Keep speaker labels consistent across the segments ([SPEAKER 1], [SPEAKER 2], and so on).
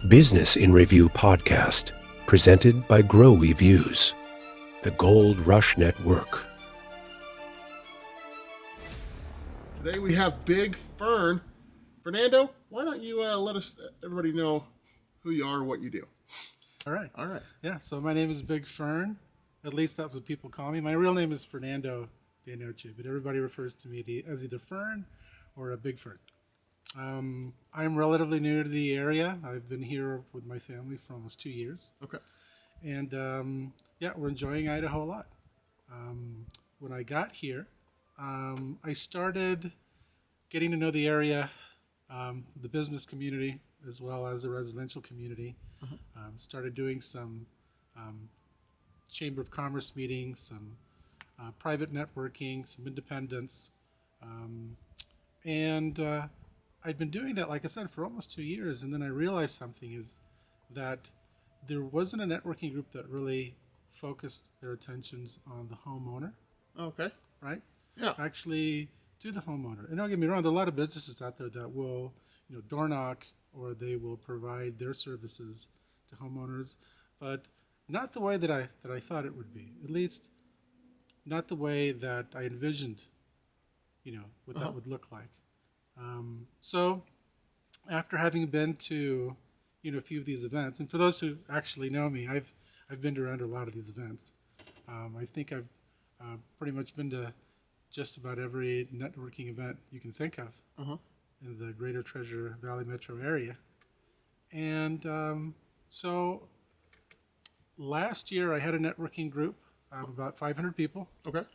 [SPEAKER 1] Business in Review podcast, presented by GrowWeViews, the Gold Rush Network.
[SPEAKER 2] Today we have Big Fern. Fernando, why don't you let everybody know who you are and what you do?
[SPEAKER 3] All right.
[SPEAKER 2] All right.
[SPEAKER 3] Yeah, so my name is Big Fern. At least that's what people call me. My real name is Fernando de Noche, but everybody refers to me as either Fern or a Big Fern. I'm relatively new to the area. I've been here with my family for almost 2 years.
[SPEAKER 2] Okay.
[SPEAKER 3] And we're enjoying Idaho a lot. When I got here, I started getting to know the area, the business community, as well as the residential community. Started doing some Chamber of Commerce meetings, some private networking, some independence. And I'd been doing that, like I said, for almost 2 years. And then I realized something is that there wasn't a networking group that really focused their attentions on the homeowner.
[SPEAKER 2] Okay.
[SPEAKER 3] Right?
[SPEAKER 2] Yeah.
[SPEAKER 3] Actually, to the homeowner. And don't get me wrong, there are a lot of businesses out there that will, door knock, or they will provide their services to homeowners, but not the way that I thought it would be. At least, not the way that I envisioned, what that would look like. So, after having been to, a few of these events, and for those who actually know me, I've been around a lot of these events. I think I've pretty much been to just about every networking event you can think of in the greater Treasure Valley metro area. And so last year I had a networking group of about 500 people.
[SPEAKER 2] Okay.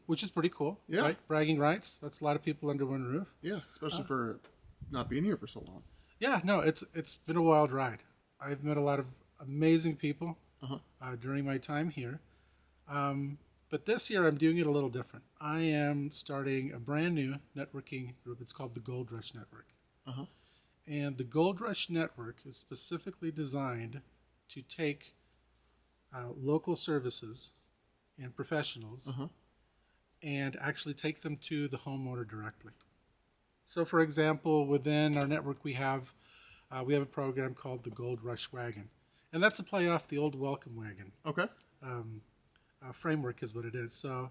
[SPEAKER 3] Which is pretty cool.
[SPEAKER 2] Yeah.
[SPEAKER 3] Right? Bragging rights. That's a lot of people under one roof.
[SPEAKER 2] Yeah, especially for not being here for so long.
[SPEAKER 3] Yeah, no, it's been a wild ride. I've met a lot of amazing people during my time here. But this year I'm doing it a little different. I am starting a brand new networking group. It's called the Gold Rush Network. And the Gold Rush Network is specifically designed to take local services and professionals and actually take them to the homeowner directly. So, for example, within our network we have a program called the Gold Rush Wagon, and that's a play off the old Welcome Wagon.
[SPEAKER 2] Okay.
[SPEAKER 3] Framework is what it is. So,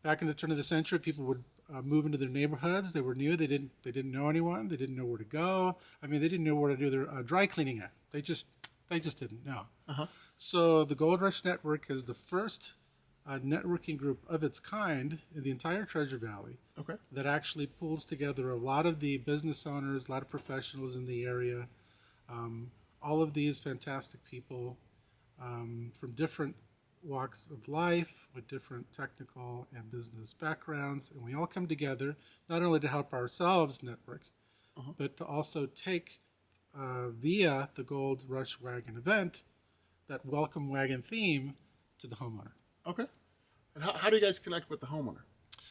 [SPEAKER 3] back in the turn of the century, people would move into their neighborhoods. They were new. They didn't know anyone. They didn't know where to go. I mean, they didn't know where to do their dry cleaning at. They just didn't know. So the Gold Rush Network is the first networking group of its kind in the entire Treasure Valley.
[SPEAKER 2] Okay.
[SPEAKER 3] That actually pulls together a lot of the business owners, a lot of professionals in the area. All of these fantastic people from different walks of life with different technical and business backgrounds, and we all come together not only to help ourselves network, but to also take via the Gold Rush Wagon event that Welcome Wagon theme to the homeowner.
[SPEAKER 2] Okay. And how do you guys connect with the homeowner?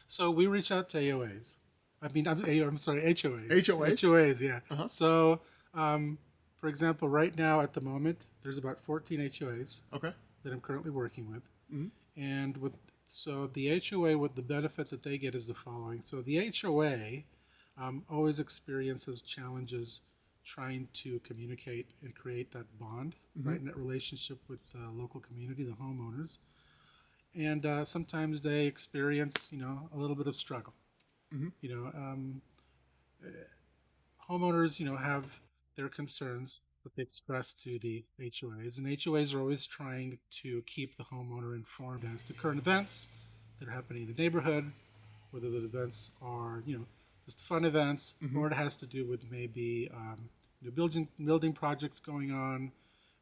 [SPEAKER 3] So we reach out to AOAs. I'm sorry, HOAs.
[SPEAKER 2] HOAs?
[SPEAKER 3] HOAs, yeah. So, for example, right now at the moment, there's about 14 HOAs.
[SPEAKER 2] Okay.
[SPEAKER 3] That I'm currently working with. And so the HOA, what the benefit that they get is the following. So the HOA always experiences challenges trying to communicate and create that bond, right, in that relationship with the local community, the homeowners. And sometimes they experience, a little bit of struggle. Homeowners, have their concerns that they express to the HOAs, and HOAs are always trying to keep the homeowner informed as to current events that are happening in the neighborhood, whether the events are, just fun events, or it has to do with maybe building projects going on.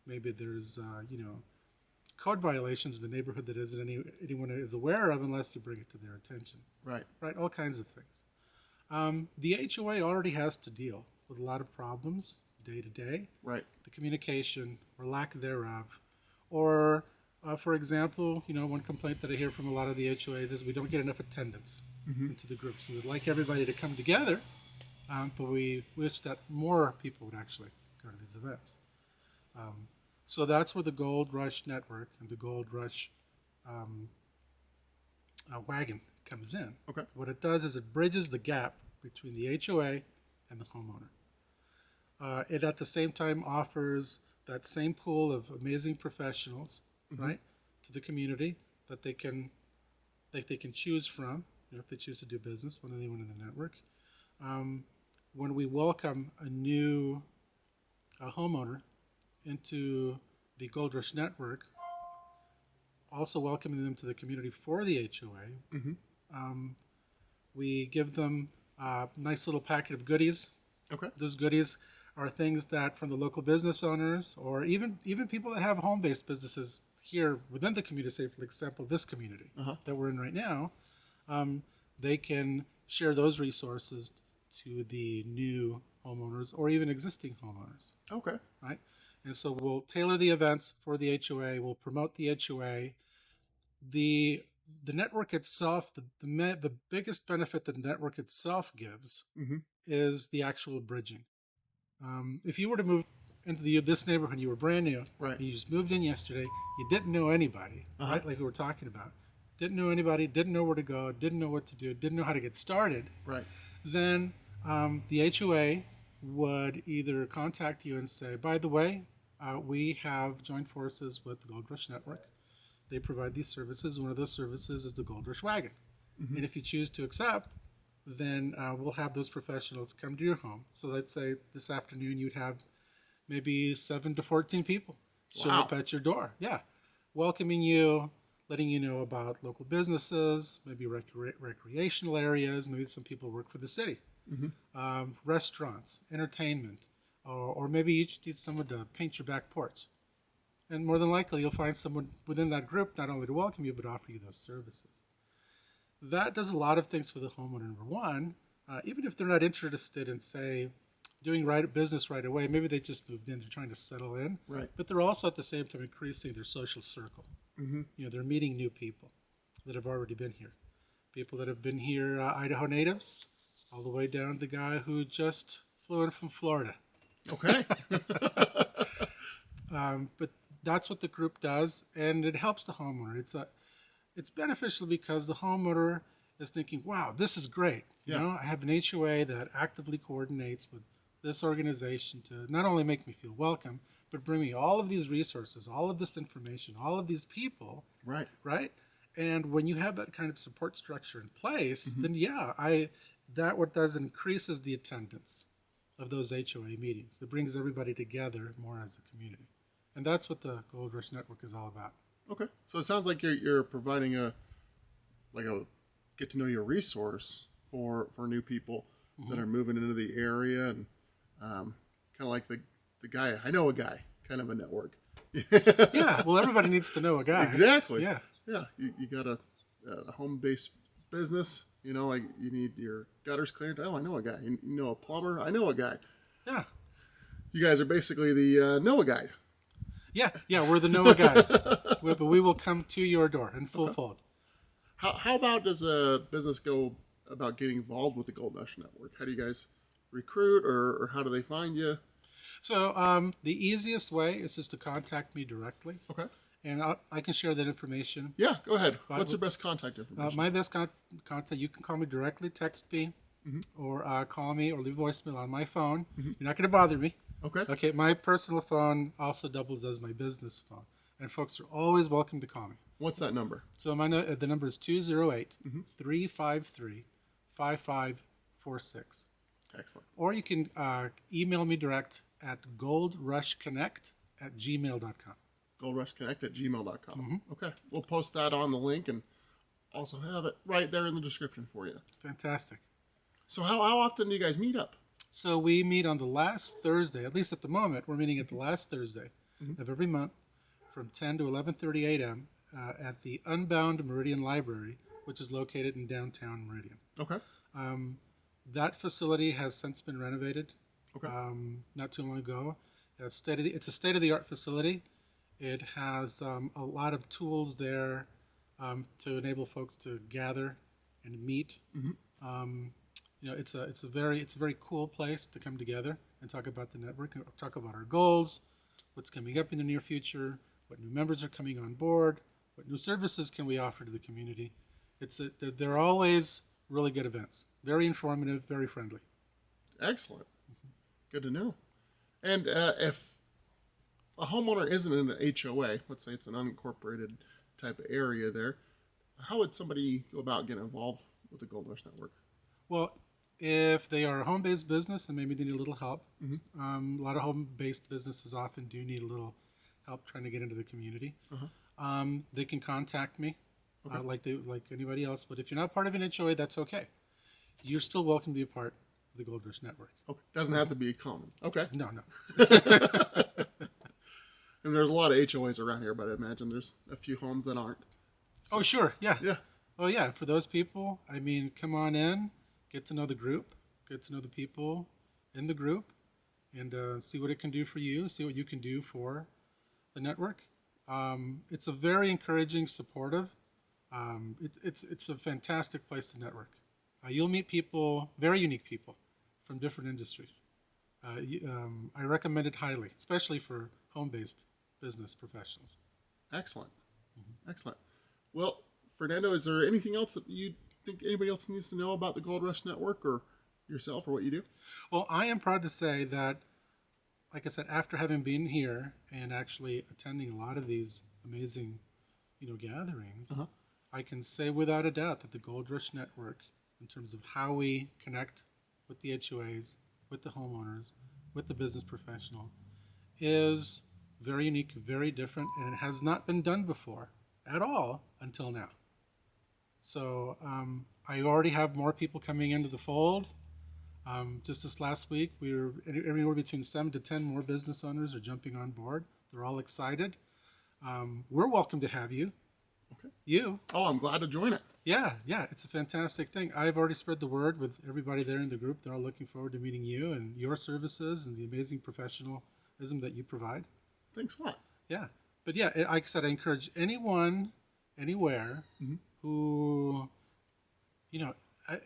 [SPEAKER 3] Maybe there's code violations in the neighborhood that anyone is aware of unless you bring it to their attention.
[SPEAKER 2] Right.
[SPEAKER 3] All kinds of things. The HOA already has to deal with a lot of problems day to day.
[SPEAKER 2] Right.
[SPEAKER 3] The communication or lack thereof. Or, for example, one complaint that I hear from a lot of the HOAs is we don't get enough attendance into the groups. And we'd like everybody to come together, but we wish that more people would actually go to these events. So that's where the Gold Rush Network and the Gold Rush Wagon comes in.
[SPEAKER 2] Okay.
[SPEAKER 3] What it does is it bridges the gap between the HOA and the homeowner. It at the same time offers that same pool of amazing professionals, right, to the community that they can choose from, if they choose to do business with anyone in the network. When we welcome a new homeowner into the Gold Rush network, also welcoming them to the community for the HOA, we give them a nice little packet of goodies.
[SPEAKER 2] Okay.
[SPEAKER 3] Those goodies are things that from the local business owners, or even people that have home-based businesses here within the community, say for example this community that we're in right now, they can share those resources to the new homeowners or even existing homeowners.
[SPEAKER 2] Okay.
[SPEAKER 3] Right? And so we'll tailor the events for the HOA, we'll promote the HOA. The network itself, the biggest benefit that the network itself gives is the actual bridging. If you were to move into this neighborhood, you were brand new,
[SPEAKER 2] right?
[SPEAKER 3] You just moved in yesterday, you didn't know anybody, right? Like we were talking about. Didn't know anybody, didn't know where to go, didn't know what to do, didn't know how to get started.
[SPEAKER 2] Right.
[SPEAKER 3] Then the HOA would either contact you and say, by the way, we have joined forces with the Gold Rush Network. They provide these services. One of those services is the Gold Rush Wagon. And if you choose to accept, then we'll have those professionals come to your home. So let's say this afternoon you'd have maybe 7 to 14 people show up at your door. Yeah. Welcoming you, letting you know about local businesses, maybe recreational areas, maybe some people work for the city, restaurants, entertainment, or maybe you just need someone to paint your back porch. And more than likely, you'll find someone within that group not only to welcome you, but offer you those services. That does a lot of things for the homeowner. Number one, even if they're not interested in, say, doing business right away, maybe they just moved in, they're trying to settle in,
[SPEAKER 2] right?
[SPEAKER 3] But they're also at the same time increasing their social circle. They're meeting new people that have already been here. People that have been here, Idaho natives, all the way down to the guy who just flew in from Florida.
[SPEAKER 2] Okay.
[SPEAKER 3] But that's what the group does, and it helps the homeowner. It's beneficial because the homeowner is thinking, wow, this is great.
[SPEAKER 2] Yeah.
[SPEAKER 3] You know, I have an HOA that actively coordinates with this organization to not only make me feel welcome, but bring me all of these resources, all of this information, all of these people.
[SPEAKER 2] Right.
[SPEAKER 3] Right? And when you have that kind of support structure in place, then what does increases the attendance of those HOA meetings. It brings everybody together more as a community. And that's what the Gold Rush Network is all about.
[SPEAKER 2] Okay. So it sounds like you're providing a get to know your resource for new people that are moving into the area, and kind of like the guy, I know a guy, kind of a network.
[SPEAKER 3] Yeah. Well, everybody needs to know a guy.
[SPEAKER 2] Exactly.
[SPEAKER 3] Yeah.
[SPEAKER 2] Yeah. You got a home-based business, like you need your gutters cleared. Oh, I know a guy. You know a plumber. I know a guy.
[SPEAKER 3] Yeah.
[SPEAKER 2] You guys are basically the Noah guy.
[SPEAKER 3] Yeah, we're the Noah guys. But we will come to your door in full fold.
[SPEAKER 2] How about does a business go about getting involved with the Gold Rush Network? How do you guys recruit, or how do they find you?
[SPEAKER 3] So the easiest way is just to contact me directly.
[SPEAKER 2] Okay.
[SPEAKER 3] And I can share that information.
[SPEAKER 2] Yeah, go ahead. What's your best contact information?
[SPEAKER 3] My best contact, you can call me directly, text me, or call me or leave a voicemail on my phone. You're not going to bother me.
[SPEAKER 2] Okay.
[SPEAKER 3] Okay, my personal phone also doubles as my business phone. And folks are always welcome to call me.
[SPEAKER 2] What's that number?
[SPEAKER 3] So the number is 208-353-5546.
[SPEAKER 2] Excellent.
[SPEAKER 3] Or you can email me direct at goldrushconnect@gmail.com.
[SPEAKER 2] goldrushconnect@gmail.com. Okay. We'll post that on the link and also have it right there in the description for you.
[SPEAKER 3] Fantastic.
[SPEAKER 2] So how often do you guys meet up?
[SPEAKER 3] So we meet on the last Thursday, at least at the moment, we're meeting at the last Thursday of every month from 10 to 11:30 a.m. At the Unbound Meridian Library, which is located in downtown Meridian.
[SPEAKER 2] Okay.
[SPEAKER 3] That facility has since been renovated.
[SPEAKER 2] Okay.
[SPEAKER 3] Not too long ago. It's a state-of-the-art facility. It has a lot of tools there to enable folks to gather and meet. It's a very cool place to come together and talk about the network, and talk about our goals, what's coming up in the near future, what new members are coming on board, what new services can we offer to the community. They're always really good events, very informative, very friendly.
[SPEAKER 2] Excellent. Good to know. And if a homeowner isn't in an HOA, let's say it's an unincorporated type of area there, how would somebody go about getting involved with the Gold Rush Network?
[SPEAKER 3] Well, if they are a home-based business and maybe they need a little help, a lot of home-based businesses often do need a little help trying to get into the community. They can contact me like anybody else. But if you're not part of an HOA, that's okay. You're still welcome to be a part of the Gold Rush Network.
[SPEAKER 2] Okay. Doesn't have to be common. Okay.
[SPEAKER 3] No.
[SPEAKER 2] And there's a lot of HOAs around here, but I imagine there's a few homes that aren't. So,
[SPEAKER 3] Oh, sure. Yeah.
[SPEAKER 2] yeah.
[SPEAKER 3] Oh, yeah. For those people, I mean, come on in, get to know the group, get to know the people in the group, and see what it can do for you, see what you can do for the network. It's a very encouraging, supportive. It's a fantastic place to network. You'll meet people, very unique people, from different industries. I recommend it highly, especially for home-based business professionals.
[SPEAKER 2] Excellent. Excellent. Well, Fernando, is there anything else that you think anybody else needs to know about the Gold Rush Network or yourself or what you do?
[SPEAKER 3] Well, I am proud to say that, like I said, after having been here and actually attending a lot of these amazing, gatherings, I can say without a doubt that the Gold Rush Network, in terms of how we connect with the HOAs, with the homeowners, with the business professional, is very unique, very different, and it has not been done before at all until now. So I already have more people coming into the fold. Just this last week, we were anywhere between 7 to 10 more business owners are jumping on board. They're all excited. We're welcome to have you.
[SPEAKER 2] Okay.
[SPEAKER 3] You.
[SPEAKER 2] Oh, I'm glad to join it.
[SPEAKER 3] Yeah, it's a fantastic thing. I've already spread the word with everybody there in the group. They're all looking forward to meeting you and your services and the amazing professionalism that you provide.
[SPEAKER 2] Thanks a lot.
[SPEAKER 3] Yeah. But yeah, like I said, I encourage anyone, anywhere, who,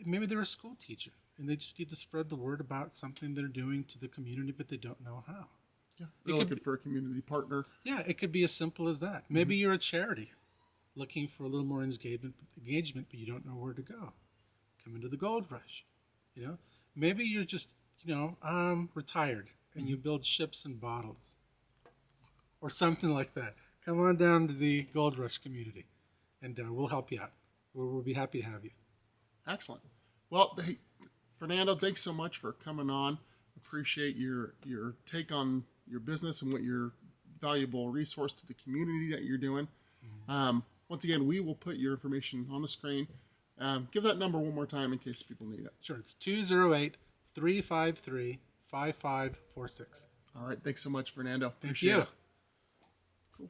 [SPEAKER 3] maybe they're a school teacher and they just need to spread the word about something they're doing to the community, but they don't know how.
[SPEAKER 2] Yeah, they're looking for a community partner.
[SPEAKER 3] Yeah, it could be as simple as that. Maybe you're a charity looking for a little more engagement, but you don't know where to go. Come into the Gold Rush. Maybe you're just, retired and you build ships and bottles or something like that. Come on down to the Gold Rush community and we'll help you out. We'll be happy to have you.
[SPEAKER 2] Excellent. Well, hey, Fernando, thanks so much for coming on. Appreciate your take on your business and what your valuable resource to the community that you're doing. Once again, we will put your information on the screen. Give that number one more time in case people need it.
[SPEAKER 3] Sure. It's 208-353-5546.
[SPEAKER 2] All right. Thanks so much, Fernando.
[SPEAKER 3] Thank you.
[SPEAKER 2] Cool.